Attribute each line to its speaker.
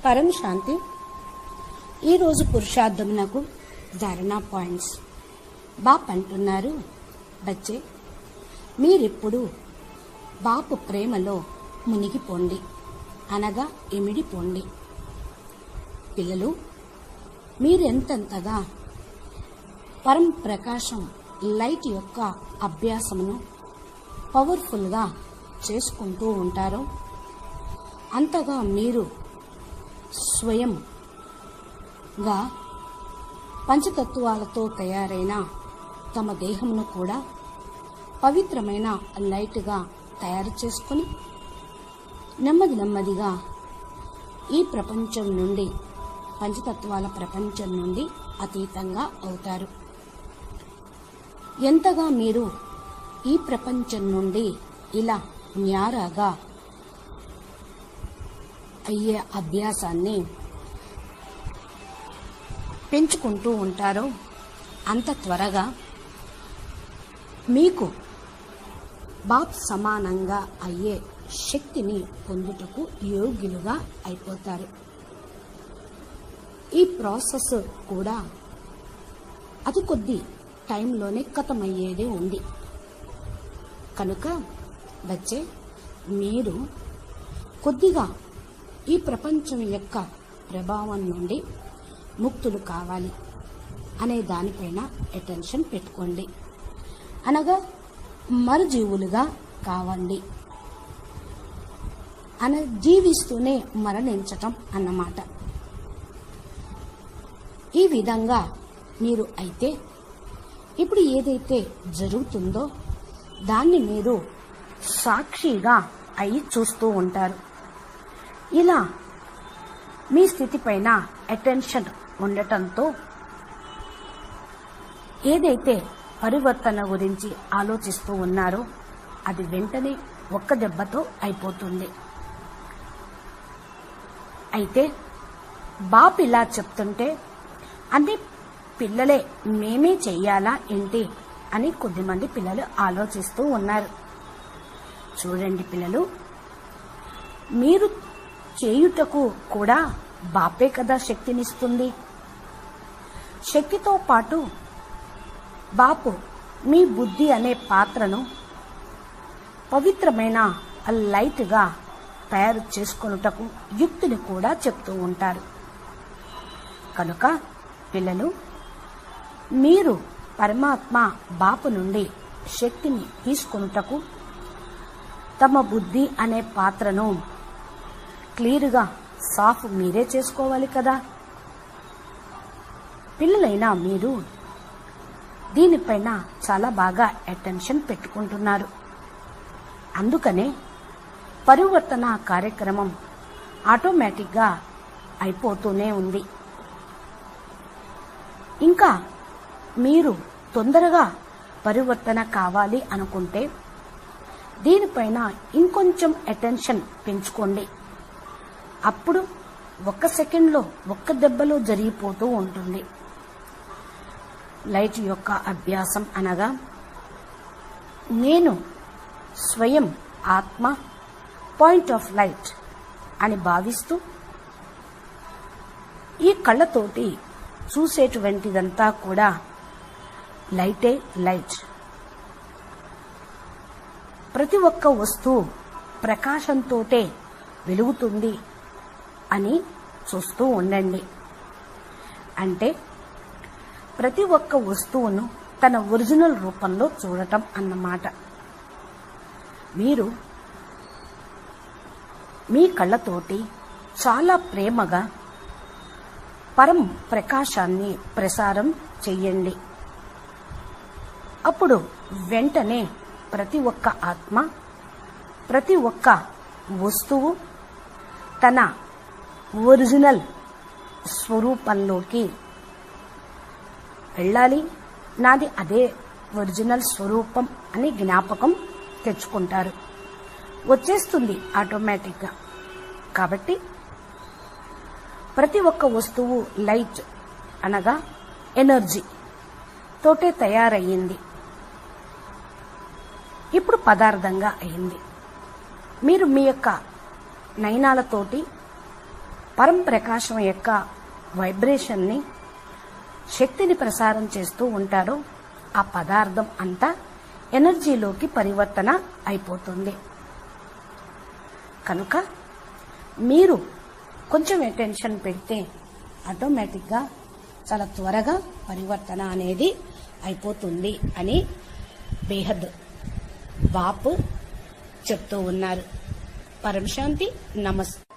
Speaker 1: పరం శాంతి. ఈరోజు పురుషార్థమునకు ధారణా పాయింట్స్. బాప్ అంటున్నారు, బచ్చే మీరిప్పుడు బాపు ప్రేమలో మునిగిపోండి, అనగా ఇమిడిపోండి. పిల్లలు, మీరెంతగా పరం ప్రకాశం లైట్ యొక్క అభ్యాసమును పవర్ఫుల్గా చేసుకుంటూ ఉంటారో అంతగా మీరు స్వయంగా పంచతత్వాలతో తయారైన తమ దేహమును కూడా పవిత్రమైన లైట్గా తయారు చేసుకుని నెమ్మదిగా ఈ ప్రపంచం నుండి, పంచతత్వాల ప్రపంచం నుండి అతీతంగా అవుతారు. ఎంతగా మీరు ఈ ప్రపంచం నుండి ఇలా న్యారాగా అయ్యే అభ్యాసాన్ని పెంచుకుంటూ ఉంటారో అంత త్వరగా మీకు బాప్ సమానంగా అయ్యే శక్తిని పొందుటకు యోగ్యులుగా అయిపోతారు. ఈ ప్రాసెస్ కూడా అతి కొద్ది టైంలోనే ఖతమయ్యేదే ఉంది. కనుక బచ్చే మీరు కొద్దిగా ఈ ప్రపంచం యొక్క ప్రభావం నుండి ముక్తులు కావాలి అనే దానిపైన అటెన్షన్ పెట్టుకోండి, అనగా మరుజీవులుగా కావండి, జీవిస్తూనే మరణించటం అన్నమాట. ఈ విధంగా మీరు అయితే ఇప్పుడు ఏదైతే జరుగుతుందో దాన్ని మీరు సాక్షిగా అయి చూస్తూ ఉంటారు. ఇలా మీ స్థితిపైన అటెన్షన్ ఉండటంతో ఏదైతే పరివర్తన గురించి ఆలోచిస్తూ ఉన్నారో అది వెంటనే ఒక్క దెబ్బతో అయిపోతుంది. అయితే బాప్ ఇలా చెప్తుంటే అన్ని పిల్లలే మేమే చెయ్యాలా ఏంటి అని కొద్దిమంది పిల్లలు ఆలోచిస్తూ ఉన్నారు. చూడండి పిల్లలు, మీరు చేయుటకు కూడా బాపే కదా శక్తినిస్తుంది. శక్తితో పాటు బాపు మీ బుద్ధి అనే పాత్రను పవిత్రమైన లైట్గా తయారు చేసుకొనుటకు యుక్తిని కూడా చెప్తూ ఉంటారు. కనుక పిల్లలు, మీరు పరమాత్మ బాపు నుండి శక్తిని తీసుకొనుటకు తమ బుద్ధి అనే పాత్రను క్లియర్గా సాఫ్ మీరే చేసుకోవాలి కదా. పిల్లలైనా మీరు దీనిపైన చాలా బాగా అటెన్షన్ పెట్టుకుంటున్నారు. అందుకనే పరివర్తన కార్యక్రమం ఆటోమేటిక్గా అయిపోతూనే ఉంది. ఇంకా మీరు తొందరగా పరివర్తన కావాలి అనుకుంటే దీనిపైన ఇంకొంచెం అటెన్షన్ పెంచుకోండి. అప్పుడు ఒక్క సెకండ్లో, ఒక్క దెబ్బలో జరిగిపోతూ ఉంటుంది. లైట్ యొక్క అభ్యాసం అనగా నేను స్వయం ఆత్మ పాయింట్ ఆఫ్ లైట్ అని భావిస్తూ ఈ కళ్ళతోటి చూసేటువంటిదంతా కూడా లైటే లైట్. ప్రతి ఒక్క వస్తువు ప్రకాశంతోటే వెలుగుతుంది అని చూస్తూ ఉండండి. అంటే ప్రతి ఒక్క వస్తువును తన ఒరిజినల్ రూపంలో చూడటం అన్నమాట. మీరు మీ కళ్ళతోటి చాలా ప్రేమగా పరం ప్రకాశాన్ని ప్రసారం చెయ్యండి. అప్పుడు వెంటనే ప్రతి ఒక్క ఆత్మ, ప్రతి ఒక్క వస్తువు తన ఒరిజినల్ స్వరూపంలోకి వెళ్ళాలి. నాది అదే ఒరిజినల్ స్వరూపం అని జ్ఞాపకం తెచ్చుకుంటారు. వచ్చేస్తుంది ఆటోమేటిక్గా. కాబట్టి ప్రతి ఒక్క వస్తువు లైట్ అనగా ఎనర్జీ తోటే తయారయ్యింది. ఇప్పుడు పదార్థంగా అయింది. మీరు మీ యొక్క నయనాలతోటి పరం ప్రకాశం యొక్క వైబ్రేషన్ని, శక్తిని ప్రసారం చేస్తూ ఉంటారో ఆ పదార్థం అంతా ఎనర్జీలోకి పరివర్తన అయిపోతుంది. కనుక మీరు కొంచెం అటెన్షన్ పెడితే ఆటోమేటిక్గా చాలా త్వరగా పరివర్తన అనేది అయిపోతుంది అని బేహద్ బాపు చెప్తూ ఉన్నారు. పరం శాంతి. నమస్తే.